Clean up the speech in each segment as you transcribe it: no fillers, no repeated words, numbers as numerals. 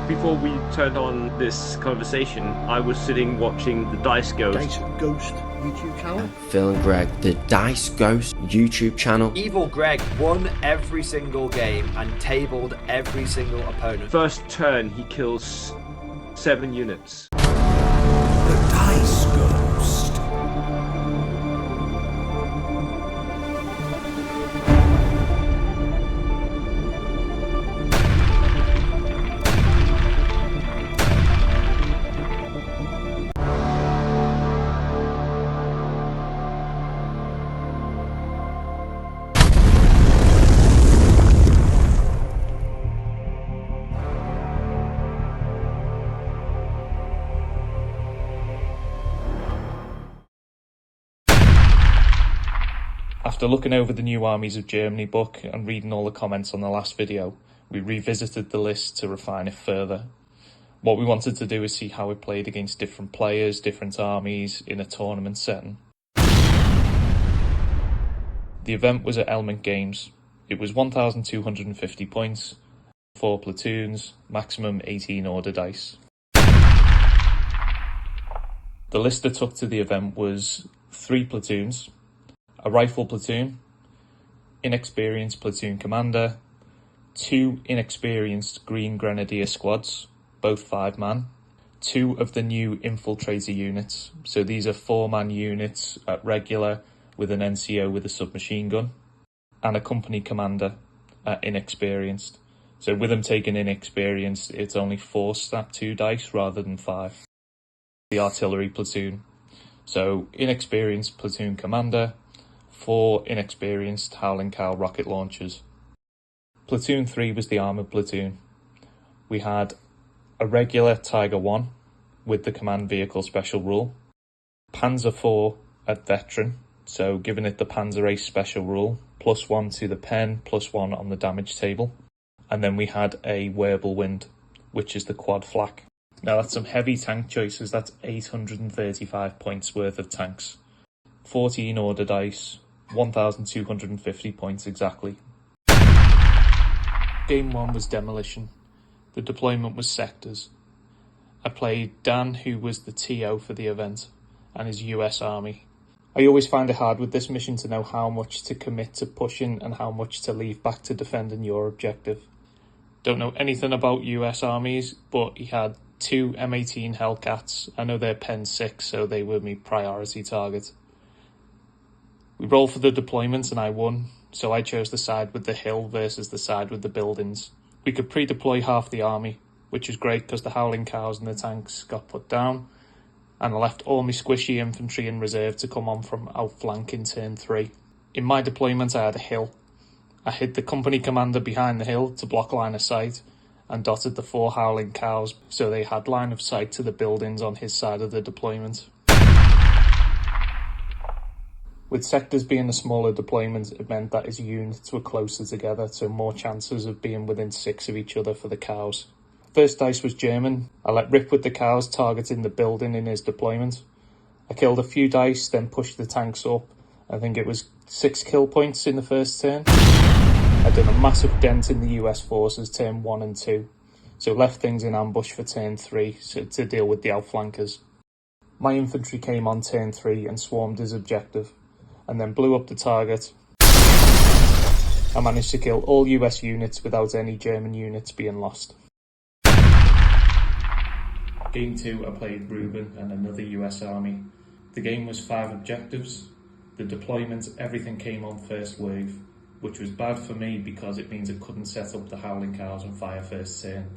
Before we turned on this conversation, I was sitting watching the Dice Ghost YouTube channel. Phil and Greg, the Dice Ghost YouTube channel. Evil Greg won every single game and tabled every single opponent. First turn, he kills 7 units. The Dice Ghost. After looking over the new Armies of Germany book and reading all the comments on the last video, we revisited the list to refine it further. What we wanted to do is see how it played against different players, different armies in a tournament setting. The event was at Element Games. It was 1,250 points, 4 platoons, maximum 18 order dice. The list I took to the event was 3 platoons, a rifle platoon, inexperienced platoon commander, 2 inexperienced Green Grenadier squads, both 5-man, 2 of the new infiltrator units. So these are 4-man units at regular with an NCO with a submachine gun, and a company commander at inexperienced. So with them taking inexperienced, it's only 4 snap 2 dice rather than 5. The artillery platoon. So inexperienced platoon commander, 4 inexperienced Howling Cow rocket launchers. Platoon 3 was the armoured platoon. We had a regular Tiger 1 with the command vehicle special rule, Panzer 4 at veteran, so giving it the Panzer Ace special rule, +1 to the pen, +1 on the damage table. And then we had a Wirbelwind, which is the quad flak. Now that's some heavy tank choices. That's 835 points worth of tanks. 14 order dice, 1,250 points exactly. Game 1 was Demolition. The deployment was sectors. I played Dan, who was the TO for the event, and his US Army. I always find it hard with this mission to know how much to commit to pushing and how much to leave back to defending your objective. Don't know anything about US Armies, but he had 2 M18 Hellcats. I know they're Pen 6, so they were my priority target. We rolled for the deployment and I won, so I chose the side with the hill versus the side with the buildings. We could pre-deploy half the army, which was great because the Howling Cows and the tanks got put down, and I left all my squishy infantry in reserve to come on from outflank in turn 3. In my deployment I had a hill. I hid the company commander behind the hill to block line of sight, and dotted the 4 Howling Cows so they had line of sight to the buildings on his side of the deployment. With sectors being a smaller deployment, it meant that his units were closer together, so more chances of being within 6 of each other for the cows. First dice was German. I let rip with the cows targeting the building in his deployment. I killed a few dice, then pushed the tanks up. I think it was 6 kill points in the first turn. I'd done a massive dent in the US forces turn 1 and 2, so left things in ambush for turn 3 to deal with the outflankers. My infantry came on turn 3 and swarmed his objective, and then blew up the target. I managed to kill all US units without any German units being lost. Game 2 I played Ruben and another US Army. The game was 5 objectives. The deployment, everything came on first wave, which was bad for me because it means I couldn't set up the Howling Cows and fire first turn.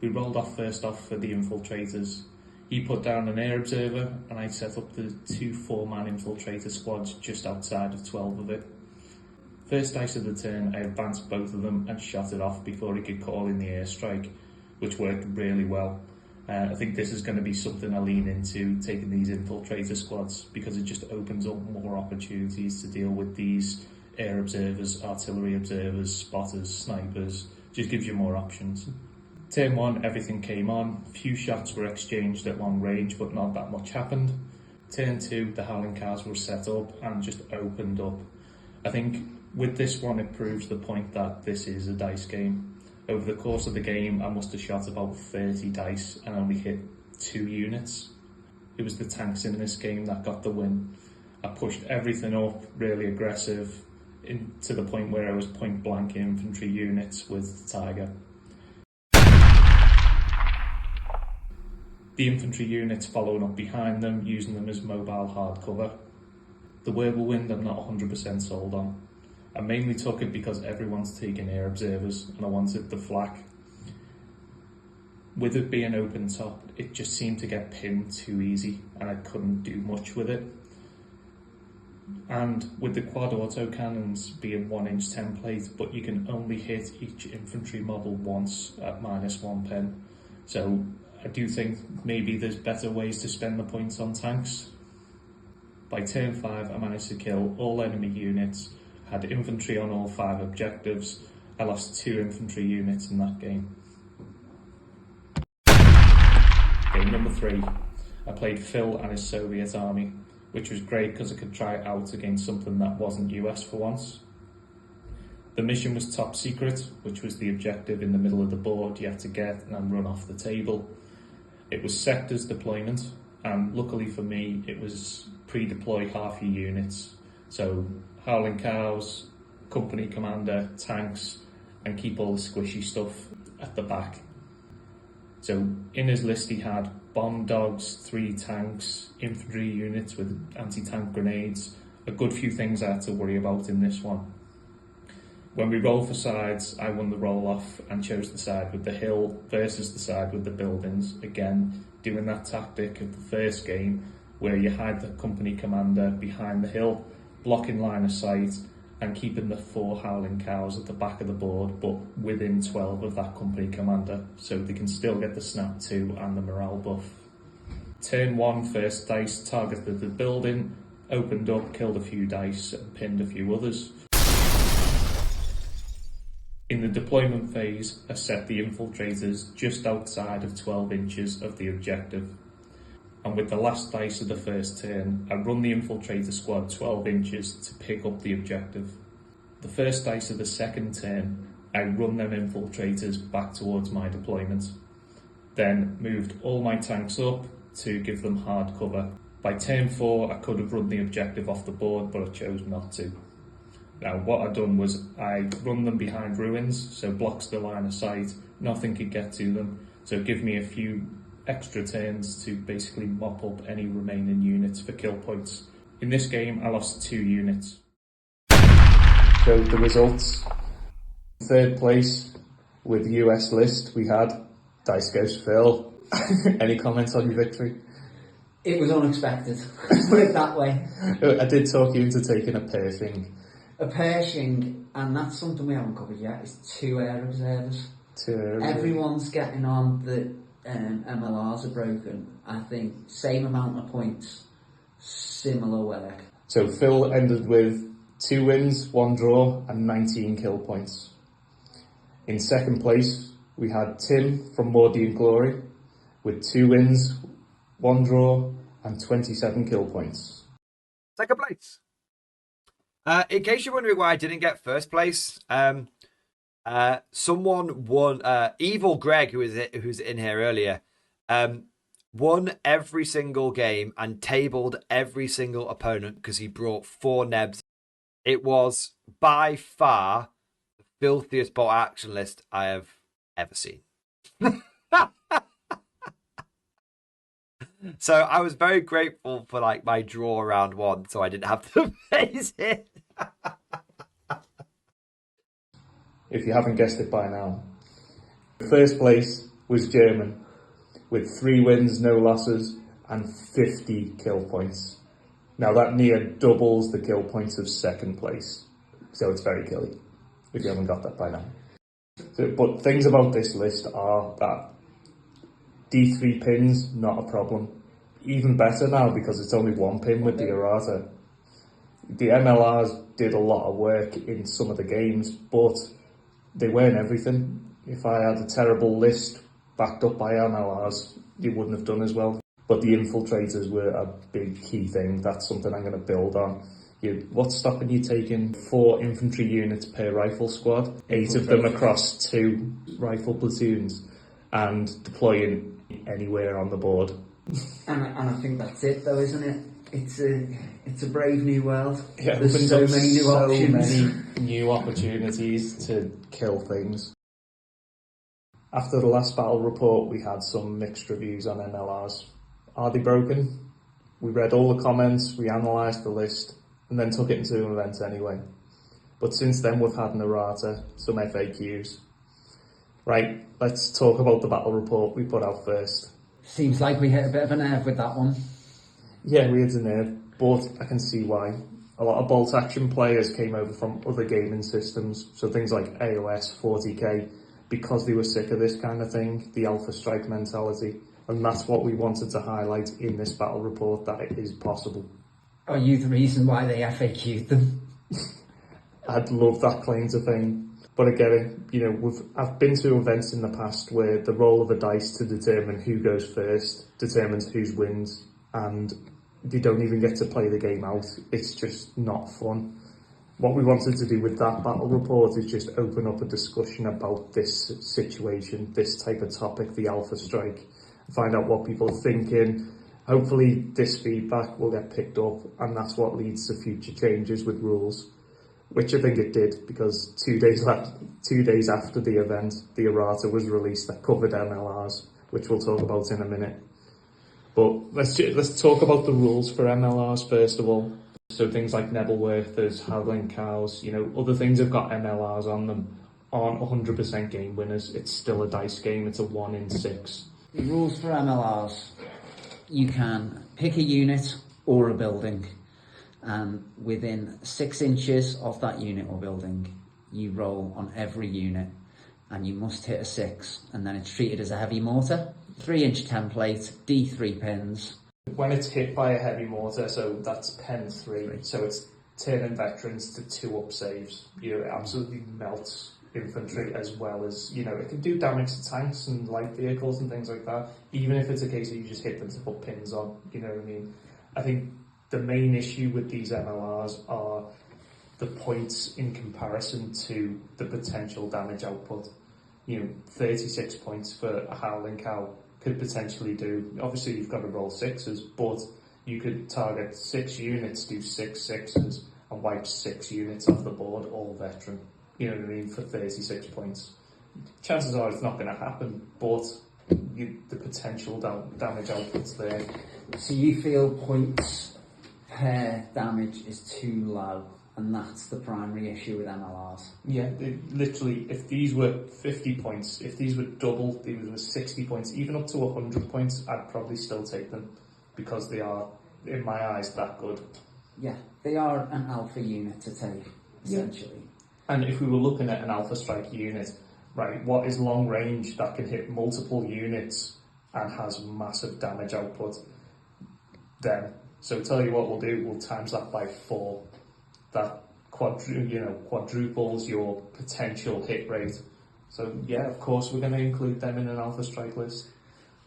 We rolled off first off for the infiltrators. He put down an air observer and I set up the 2 4-man infiltrator squads just outside of 12 of it. First dice of the turn, I advanced both of them and shot it off before he could call in the airstrike, which worked really well. I think this is going to be something I lean into, taking these infiltrator squads, because it just opens up more opportunities to deal with these air observers, artillery observers, spotters, snipers. Just gives you more options. Turn 1, everything came on. Few shots were exchanged at long range, but not that much happened. Turn 2, the Howling Cows were set up and just opened up. I think with this one, it proves the point that this is a dice game. Over the course of the game, I must have shot about 30 dice and only hit 2 units. It was the tanks in this game that got the win. I pushed everything up, really aggressive, to the point where I was point blank infantry units with the Tiger. The infantry units following up behind them, using them as mobile hard cover. The whirlwind I'm not 100% sold on. I mainly took it because everyone's taking air observers and I wanted the flak. With it being open top, it just seemed to get pinned too easy and I couldn't do much with it. And with the quad autocannons being 1-inch template, but you can only hit each infantry model once at -1 pen. So I do think maybe there's better ways to spend the points on tanks. By turn 5, I managed to kill all enemy units, had infantry on all 5 objectives. I lost 2 infantry units in that game. Game number 3, I played Phil and his Soviet army, which was great because I could try it out against something that wasn't US for once. The mission was top secret, which was the objective in the middle of the board you had to get and run off the table. It was sectors deployment, and luckily for me, it was pre-deploy half your units. So Howling Cows, company commander, tanks, and keep all the squishy stuff at the back. So in his list he had bomb dogs, 3 tanks, infantry units with anti-tank grenades, a good few things I had to worry about in this one. When we rolled for sides, I won the roll-off and chose the side with the hill versus the side with the buildings. Again, doing that tactic of the first game where you hide the company commander behind the hill, blocking line of sight, and keeping the 4 Howling Cows at the back of the board, but within 12 of that company commander, so they can still get the snap 2 and the morale buff. Turn 1, first dice targeted the building, opened up, killed a few dice, and pinned a few others. In the deployment phase, I set the infiltrators just outside of 12 inches of the objective. And with the last dice of the first turn, I run the infiltrator squad 12 inches to pick up the objective. The first dice of the second turn, I run them infiltrators back towards my deployment. Then moved all my tanks up to give them hard cover. By turn 4, I could have run the objective off the board, but I chose not to. Now what I'd done was I run them behind ruins, so blocks the line of sight, nothing could get to them, so give me a few extra turns to basically mop up any remaining units for kill points. In this game, I lost 2 units. So the results. Third place with the US list, we had Dice Ghost Phil. Any comments on your victory? It was unexpected. Let's put it that way. I did talk you into taking a Pershing. A Pershing, and that's something we haven't covered yet, is 2 air observers. 2 air observers. Everyone's getting on the MLRs are broken. I think same amount of points, similar work. So Phil ended with 2 wins, 1 draw, and 19 kill points. In second place, we had Tim from Mordy and Glory with 2 wins, 1 draw, and 27 kill points. Second place. In case you're wondering why I didn't get first place, someone won. Evil Greg, who's in here earlier, won every single game and tabled every single opponent because he brought 4 nebs. It was by far the filthiest bot action list I have ever seen. So I was very grateful for my draw round 1, so I didn't have to face it. If you haven't guessed it by now. First place was German with 3 wins, no losses, and 50 kill points. Now that near doubles the kill points of second place, so it's very killy if you haven't got that by now. But things about this list are that D3 pins, not a problem. Even better now because it's only 1 pin with the Errata. The MLRs did a lot of work in some of the games, but they weren't everything. If I had a terrible list backed up by MLRs, they wouldn't have done as well. But the infiltrators were a big key thing. That's something I'm going to build on. What's stopping you taking 4 infantry units per rifle squad, 8 of them across 2 rifle platoons, and deploying anywhere on the board? And I think that's it, though, isn't it? It's a brave new world. Yeah, there's so many new options. many new opportunities to kill things. After the last battle report, we had some mixed reviews on MLRs. Are they broken? We read all the comments, we analysed the list, and then took it into an event anyway. But since then, we've had an Errata, some FAQs. Right, let's talk about the battle report we put out first. Seems like we hit a bit of a nerve with that one. Yeah, we hit a nerve, but I can see why. A lot of bolt action players came over from other gaming systems, so things like AOS, 40k, because they were sick of this kind of thing, the alpha strike mentality. And that's what we wanted to highlight in this battle report, that it is possible. Are you the reason why they FAQ'd them? I'd love that claim to fame. But again, I've been to events in the past where the roll of a dice to determine who goes first determines who wins, and they don't even get to play the game out. It's just not fun. What we wanted to do with that battle report is just open up a discussion about this situation, this type of topic, the alpha strike, find out what people are thinking. Hopefully this feedback will get picked up, and that's what leads to future changes with rules, which I think it did, because 2 days after the event, the Errata was released that covered MLRs, which we'll talk about in a minute. But let's talk about the rules for MLRs first of all. So things like Nebelwerthers, Howling Cows, other things have got MLRs on them, aren't 100% game winners. It's still a dice game, it's a 1 in 6. The rules for MLRs: you can pick a unit or a building, and within 6 inches of that unit or building, you roll on every unit, and you must hit a 6, and then it's treated as a heavy mortar. 3-inch template, D3 pins. When it's hit by a heavy mortar, so that's pen 3, so it's turning veterans to 2-up saves. It absolutely melts infantry, as well as, it can do damage to tanks and light vehicles and things like that, even if it's a case of you just hit them to put pins on, you know what I mean? I think the main issue with these MLRs are the points in comparison to the potential damage output. 36 points for a Howling Cow could potentially do, obviously you've got to roll 6s, but you could target 6 units, do 6 6s, and wipe 6 units off the board, all veteran, you know what I mean, for 36 points. Chances are it's not going to happen, but the potential damage output's there. So you feel points per damage is too low, and that's the primary issue with MLRs? Yeah, literally, if these were 50 points, if these were double, these were 60 points, even up to 100 points, I'd probably still take them, because they are, in my eyes, that good. Yeah, they are an alpha unit to take, essentially. Yeah. And if we were looking at an alpha strike unit, right, what is long range that can hit multiple units and has massive damage output? Then, so tell you what we'll do, we'll times that by 4. That quadruples your potential hit rate. So yeah, of course we're going to include them in an alpha strike list.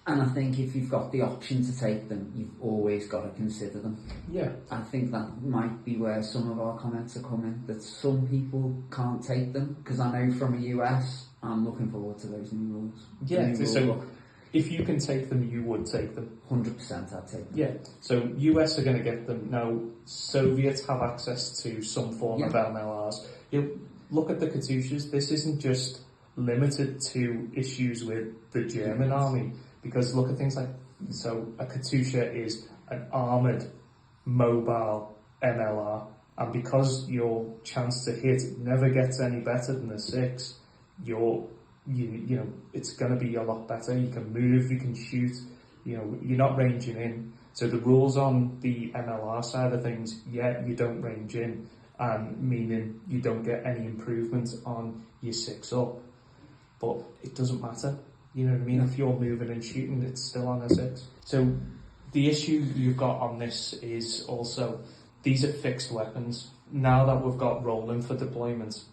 And I think if you've got the option to take them, you've always got to consider them. Yeah. I think that might be where some of our comments are coming, that some people can't take them, because I know from the US, I'm looking forward to those new rules. Yeah, so if you can take them, you would take them. 100% I'd take them. Yeah, so US are going to get them. Now, Soviets have access to some form of MLRs. Look at the Katyushas. This isn't just limited to issues with the German army, because look at things like, so a Katyusha is an armoured, mobile MLR, and because your chance to hit never gets any better than a 6, it's going to be a lot better. You can move, you can shoot, you're not ranging in. So the rules on the MLR side of things, you don't range in, and meaning you don't get any improvement on your 6-up. But it doesn't matter, you know what I mean? If you're moving and shooting, it's still on a 6. So the issue you've got on this is also, these are fixed weapons. Now that we've got rolling for deployment,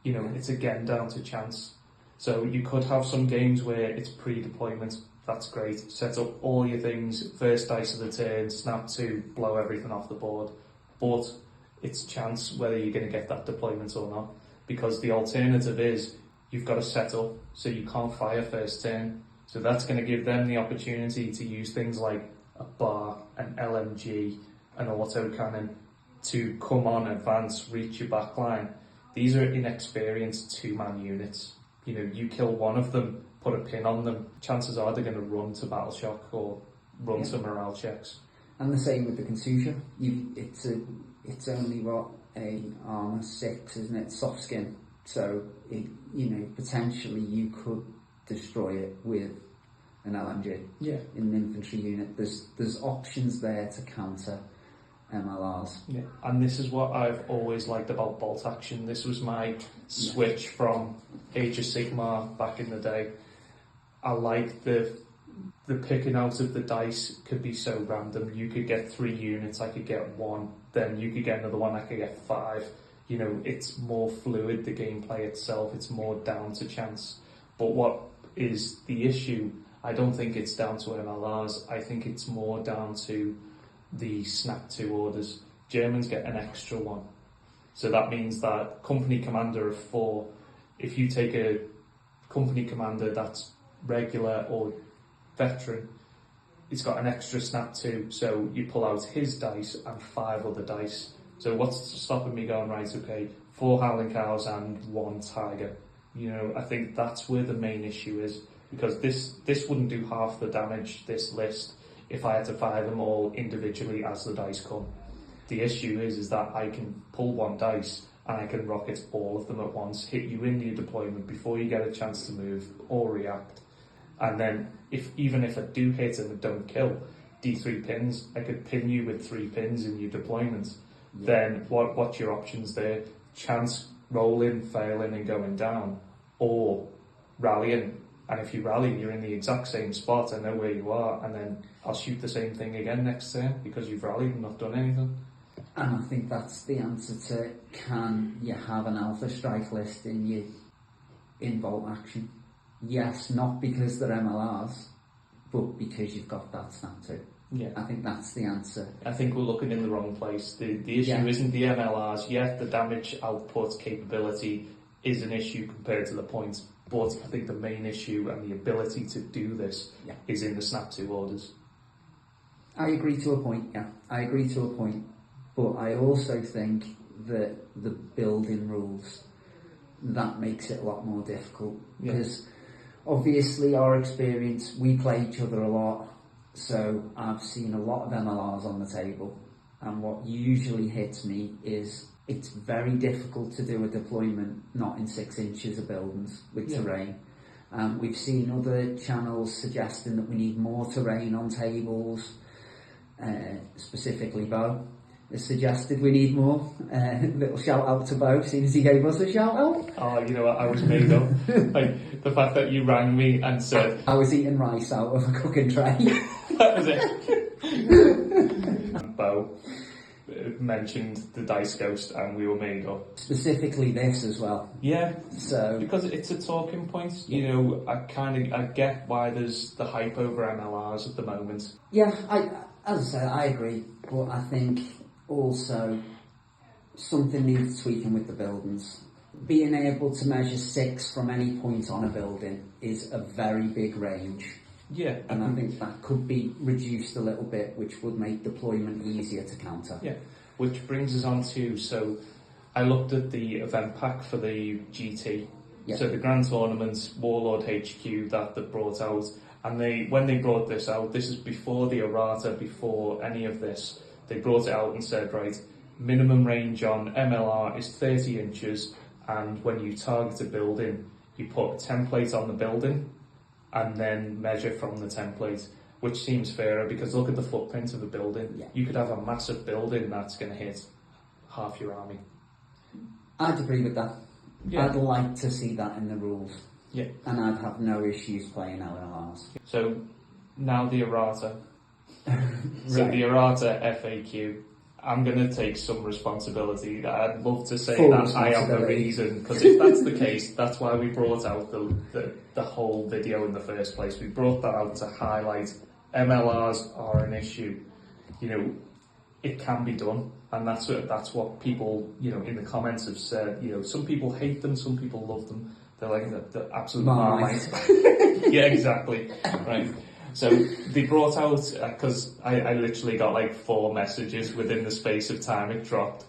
it's again down to chance. So you could have some games where it's pre-deployment, that's great, set up all your things, first dice of the turn, snap 2, blow everything off the board. But it's chance whether you're going to get that deployment or not. Because the alternative is you've got to set up, so you can't fire first turn. So that's going to give them the opportunity to use things like a bar, an LMG, an autocannon to come on, advance, reach your backline. These are inexperienced two-man units. You know, you kill one of them, put a pin on them, chances are they're going to run to battle shock or run to morale checks. And the same with the Contusia. It's only what, a armour 6, isn't it? Soft skin. So potentially you could destroy it with an LMG. Yeah. In an infantry unit, there's options there to counter MLRs. Yeah, and this is what I've always liked about bolt action. This was my switch from Age of Sigmar back in the day. I like the picking out of the dice could be so random. You could get 3 units, I could get 1, then you could get another one, I could get 5. You know, it's more fluid, the gameplay itself, it's more down to chance. But what is the issue? I don't think it's down to MLRs, I think it's more down to the snap 2 orders. Germans get an extra one. So that means that company commander of 4, if you take a company commander that's regular or veteran, it's got an extra snap 2, so you pull out his dice and 5 other dice. So what's stopping me going, right, okay, 4 Howling Cows and 1 Tiger? You know, I think that's where the main issue is, because this wouldn't do half the damage, this list, if I had to fire them all individually as the dice come. The issue is that I can pull 1 dice and I can rocket all of them at once, hit you in your deployment before you get a chance to move or react. And then even if I do hit and I don't kill, D3 pins, I could pin you with 3 pins in your deployment. Yeah. Then what's your options there? Chance rolling, failing and going down, or rallying. And if you rally, you're in the exact same spot, I know where you are, and then I'll shoot the same thing again next turn because you've rallied and not done anything. And I think that's the answer to, can you have an alpha strike list in bolt action? Yes, not because they're MLRs, but because you've got that snap 2. Yeah. I think that's the answer. I think we're looking in the wrong place. The issue isn't the MLRs, yet the damage output capability is an issue compared to the points, but I think the main issue and the ability to do this is in the snap 2 orders. I agree to a point, but I also think that the building rules, that makes it a lot more difficult, because obviously our experience, we play each other a lot, so I've seen a lot of MLRs on the table, and what usually hits me is it's very difficult to do a deployment not in 6 inches of buildings with terrain. We've seen other channels suggesting that we need more terrain on tables, specifically Bo has suggested we need more. Little shout out to Bo, seeing as he gave us a shout out. Oh, you know what, I was made up. Like, the fact that you rang me and said... I was eating rice out of a cooking tray. That was it. Bo mentioned the Dice Ghost and we were made up. Specifically this as well. Yeah, so because it's a talking point. You know, I get why there's the hype over MLRs at the moment. Yeah, as I said, I agree, but I think also something needs tweaking with the buildings. Being able to measure 6 from any point on a building is a very big range. Yeah. And I think that could be reduced a little bit, which would make deployment easier to counter. Yeah, which brings us on to, so I looked at the event pack for the GT. Yeah. So the Grand Tournaments, Warlord HQ that they brought out, and when they brought this out, this is before the Errata, before any of this, they brought it out and said, right, minimum range on MLR is 30 inches, and when you target a building, you put a template on the building, and then measure from the template, which seems fairer because look at the footprint of the building. Yeah. You could have a massive building that's going to hit half your army. I'd agree with that. Yeah. I'd like to see that in the rules. Yeah. And I'd have no issues playing LLRs. So now the Errata. So the Errata FAQ. I'm going to take some responsibility. I'd love to say that I am the reason, because if that's the case, that's why we brought out the whole video in the first place. We brought that out to highlight MLRs are an issue. You know, it can be done, and that's what people, you know, in the comments have said. You know, some people hate them, some people love them. They're like the absolute Marmite. Yeah, exactly. Right. So they brought out, because I literally got like 4 messages within the space of time it dropped.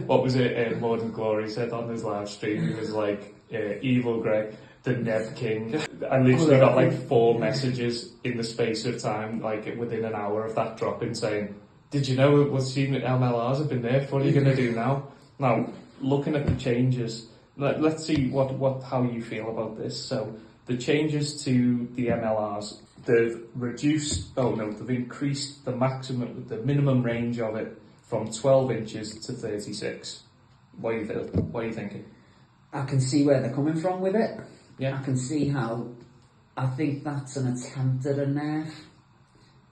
What was it? More Than Glory said on his live stream. He was like, "Evil Greg, the Neb King." I literally got like 4 messages in the space of time, like within an hour of that dropping, saying, "Did you know it was seen that MLRs have been nerfed? What are you going to do now?" Now, looking at the changes, let's see how you feel about this. So the changes to the MLRs, they've increased the minimum range of it from 12 inches to 36. What do you feel? What are you thinking? I can see where they're coming from with it. Yeah. I can see how, I think that's an attempt at a nerf,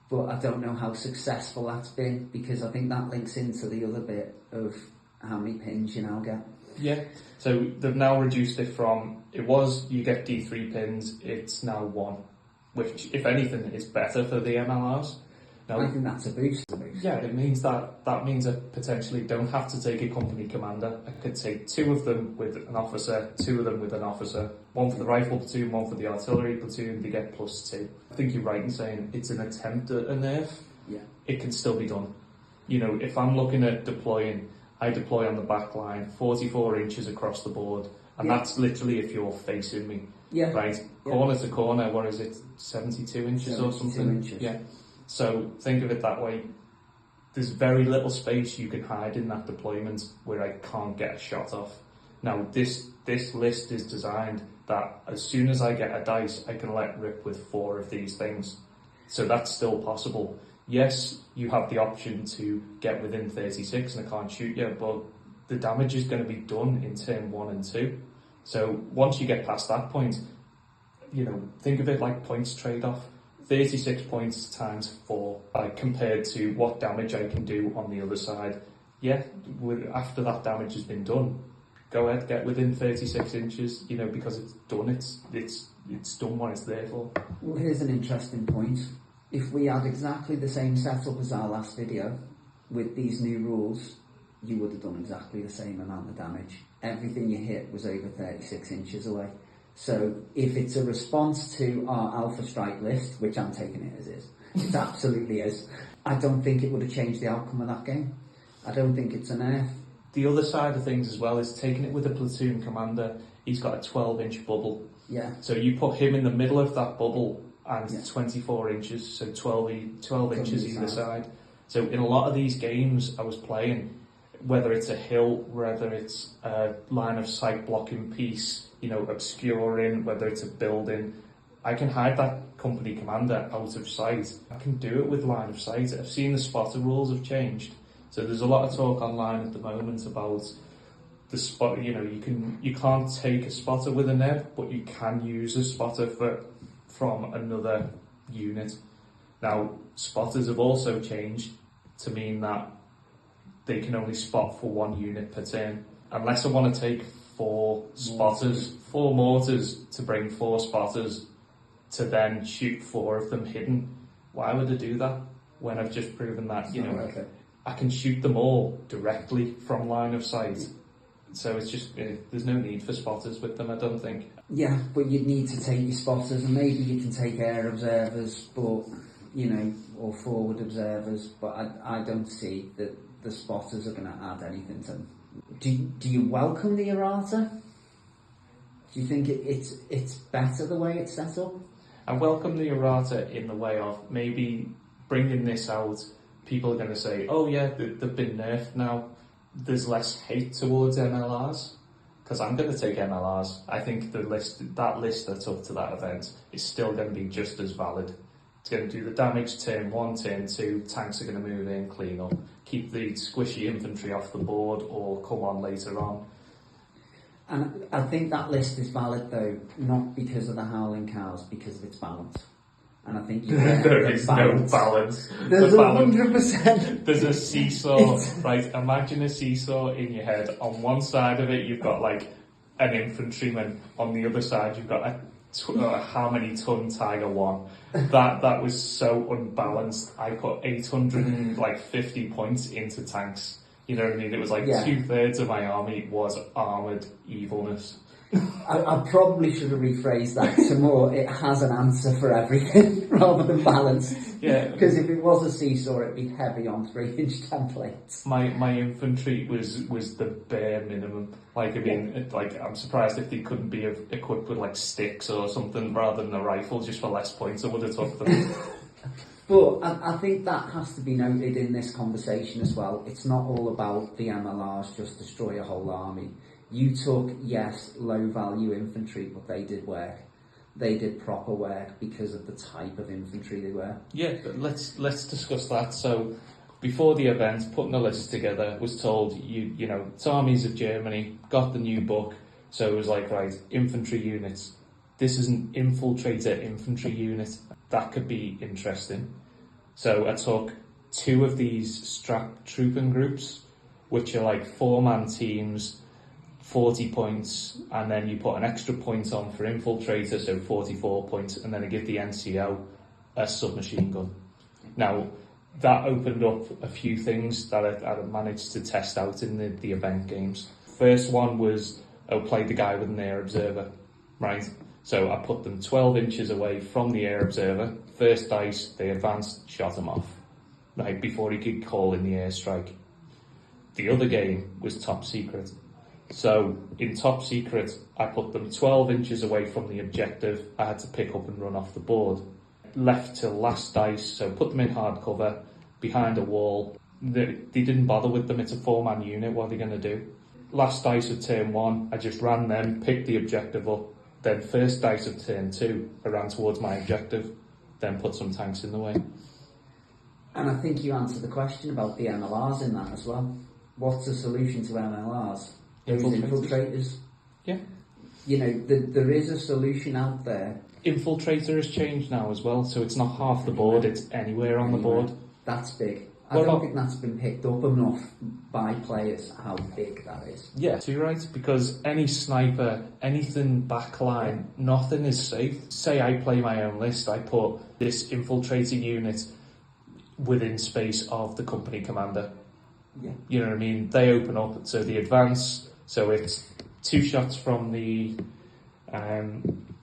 but I don't know how successful that's been, because I think that links into the other bit of how many pins you now get. Yeah, so they've now reduced it from, it was you get D3 pins, it's now 1, which, if anything, is better for the MLRs. Now, I think that's a boost. yeah, it means that means I potentially don't have to take a company commander. I could take 2 of them with an officer, 2 of them with an officer, 1 for the rifle platoon, 1 for the artillery platoon. They get +2. I think you're right in saying it's an attempt at a nerf. Yeah. It can still be done. You know, if I'm looking at deploying, I deploy on the back line, 44 inches across the board, and that's literally if you're facing me. Yeah. Right? Corner to corner, what is it, 72 inches or something? Inches. Yeah. So think of it that way. There's very little space you can hide in that deployment where I can't get a shot off. Now, this list is designed that as soon as I get a dice, I can let rip with 4 of these things. So that's still possible. Yes, you have the option to get within 36 and I can't shoot you, but the damage is going to be done in turn 1 and 2. So once you get past that point, you know, think of it like points trade-off. 36 points times 4, compared to what damage I can do on the other side. Yeah, after that damage has been done, go ahead, get within 36 inches, you know, because it's done, it's done what it's there for. Well, here's an interesting point. If we had exactly the same setup as our last video, with these new rules, you would have done exactly the same amount of damage. Everything you hit was over 36 inches away. So if it's a response to our Alpha Strike list, which I'm taking it as is, it absolutely is, I don't think it would have changed the outcome of that game. I don't think it's an nerf. The other side of things as well is taking it with a platoon commander. He's got a 12-inch bubble. Yeah. So you put him in the middle of that bubble and 24 inches, so 12 inches either side. So in a lot of these games I was playing, whether it's a hill, whether it's a line of sight blocking piece, you know, obscuring, whether it's a building, I can hide that company commander out of sight. I can do it with line of sight. I've seen the spotter rules have changed. So there's a lot of talk online at the moment about the spot, you know, you can't take a spotter with a neb, but you can use a spotter from another unit. Now, spotters have also changed to mean that they can only spot for 1 unit per turn. Unless I want to take 4 spotters, 4 mortars to bring 4 spotters to then shoot 4 of them hidden, why would I do that when I've just proven that, you know, I can shoot them all directly from line of sight? So it's just, there's no need for spotters with them, I don't think. Yeah, but you'd need to take your spotters, and maybe you can take air observers, but, you know, or forward observers, but I don't see that the spotters are going to add anything to them. Do you welcome the Errata? Do you think it's better the way it's set up? I welcome the Errata in the way of maybe bringing this out. People are going to say, oh yeah, they've been nerfed now. There's less hate towards MLRs, because I'm going to take MLRs. I think that list that's up to that event is still going to be just as valid. It's going to do the damage turn 1, turn 2, tanks are going to move in, clean up, keep the squishy infantry off the board or come on later on. And I think that list is valid though, not because of the Howling Cows, because of its balance. And I think there is no balance. There's 100%. There's a seesaw, right? Imagine a seesaw in your head. On one side of it, you've got like an infantryman. On the other side, you've got a how many ton Tiger 1. That was so unbalanced. I put 850 points into tanks. You know what I mean? It was like 2/3 of my army was armoured evilness. I probably should have rephrased that to more, it has an answer for everything rather than balanced. Yeah. Because if it was a seesaw, it'd be heavy on 3-inch templates. My infantry was the bare minimum. Like, I mean, like, I'm surprised if they couldn't be equipped with like sticks or something rather than a rifle just for less points. I would have took them. But I think that has to be noted in this conversation as well. It's not all about the MLRs just destroy a whole army. You took, yes, low value infantry, but they did work. They did proper work because of the type of infantry they were. Yeah, let's discuss that. So before the event, putting the list together, was told you know it's Armies of Germany, got the new book, so it was like, right, infantry units. This is an infiltrator infantry unit. That could be interesting. So I took 2 of these Spahtruppen groups, which are like 4-man teams, 40 points, and then you put an extra point on for infiltrator, so 44 points, and then I give the NCO a submachine gun. Now, that opened up a few things that I managed to test out in the event games. First one was, I played the guy with an air observer, right? So I put them 12 inches away from the air observer. First dice, they advanced, shot him off, right, before he could call in the airstrike. The other game was top secret. So in top secret, I put them 12 inches away from the objective. I had to pick up and run off the board. Left till last dice, so put them in hard cover, behind a wall. They didn't bother with them, it's a 4-man unit, what are they going to do? Last dice of turn 1, I just ran them, picked the objective up. Then first dice of turn 2, I ran towards my objective, then put some tanks in the way. And I think you answered the question about the MLRs in that as well. What's the solution to MLRs? Those infiltrators. Yeah. You know, there is a solution out there. Infiltrator has changed now as well, so it's not half the board, it's anywhere on the board. That's big. I don't think that's been picked up enough by players, how big that is. Yeah, so you're right, because any sniper, anything backline, nothing is safe. Say I play my own list, I put this infiltrator unit within space of the company commander. Yeah. You know what I mean? They open up, so the advance, so it's 2 shots from the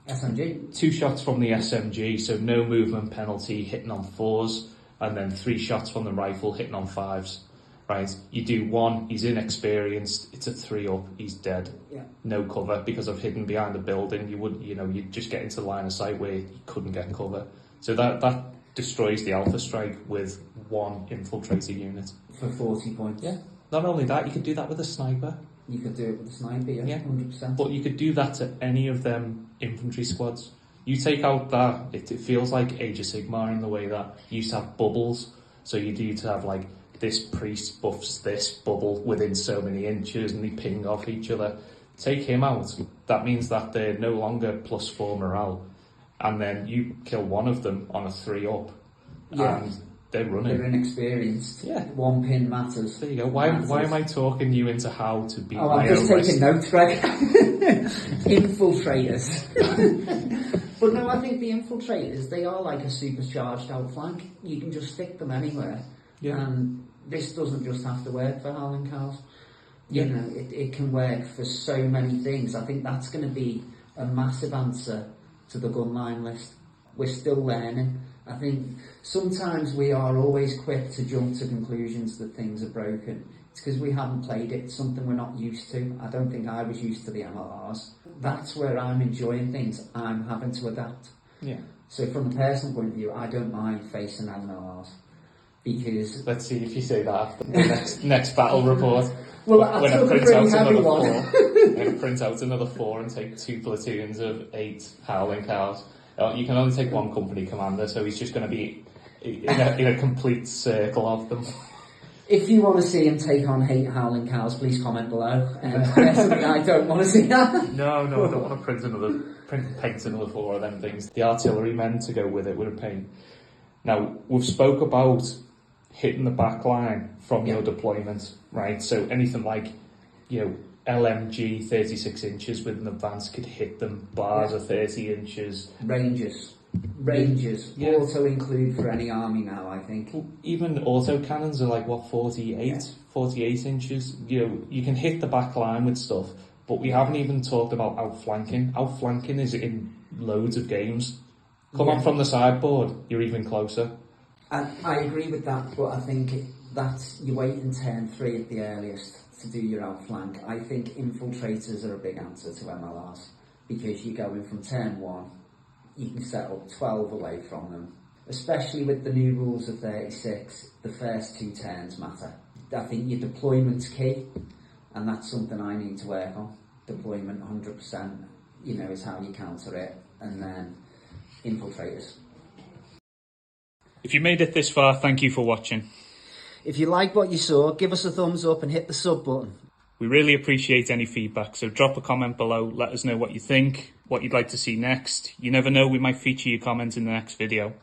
SMG. 2 shots from the SMG, so no movement penalty, hitting on 4s, and then 3 shots from the rifle, hitting on 5s. Right? You do 1, he's inexperienced, it's a 3-up, he's dead. Yeah. No cover, because I've hidden behind a building, you'd just get into the line of sight where you couldn't get cover. So that destroys the alpha strike with 1 infiltrator unit. For 40 points. Yeah. Not only that, you could do that with a sniper. You could do it with a sniper, yeah. 100%. But you could do that to any of them infantry squads. You take out that, it feels like Age of Sigmar in the way that you used to have bubbles. So you need to have like, this priest buffs this bubble within so many inches and they ping off each other. Take him out. That means that they're no longer +4 morale. And then you kill one of them on a 3-up. Yeah. And they're running. They're inexperienced. Yeah. 1 pin matters. There you go. Why am I talking you into how to beat my own I'm just taking list? notes, Greg. Infiltrators. But no, I think the infiltrators, they are like a supercharged outflank. You can just stick them anywhere. Yeah. And this doesn't just have to work for Howling Cows. Yeah. You know, it can work for so many things. I think that's going to be a massive answer to the gunline list. We're still learning. I think sometimes we are always quick to jump to conclusions that things are broken. It's because we haven't played it. It's something we're not used to. I don't think I was used to the MLRs. That's where I'm enjoying things. I'm having to adapt. Yeah. So from a personal point of view, I don't mind facing MLRs because... Let's see if you say that after the next battle report. Well, I took a pretty heavy one. I'm going to print out another 4 and take 2 platoons of 8 Howling Cows. You can only take 1 company commander, so he's just going to be in a complete circle of them. If you want to see him take on 8 Howling Cows, please comment below. Personally, I don't want to see that. No, I don't want to paint another 4 of them things. The artillery men to go with it would have pain. Now, we've spoke about hitting the back line from your deployment, right? So anything like, LMG 36 inches with an advance could hit them. Bars are 30 inches. Rangers Yeah. also include for any army now, I think. Even auto cannons are like, what, 48 inches? You know, you can hit the back line with stuff, but we haven't even talked about outflanking. Outflanking is in loads of games. Come on from the sideboard, you're even closer. I agree with that, but I think that's you wait in turn 3 at the earliest to do your outflank. I think infiltrators are a big answer to MLRs because you're going from turn 1, you can set up 12 away from them. Especially with the new rules of 36, the first 2 turns matter. I think your deployment's key, and that's something I need to work on. Deployment 100%, you know, is how you counter it, and then infiltrators. If you made it this far, thank you for watching. If you like what you saw, give us a thumbs up and hit the sub button. We really appreciate any feedback, so drop a comment below, let us know what you think, what you'd like to see next. You never know, we might feature your comments in the next video.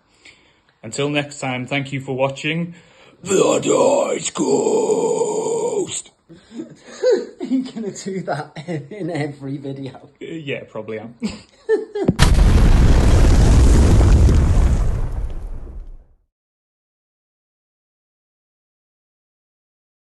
Until next time, thank you for watching The Dice Ghost! Are you going to do that in every video? Yeah, probably am.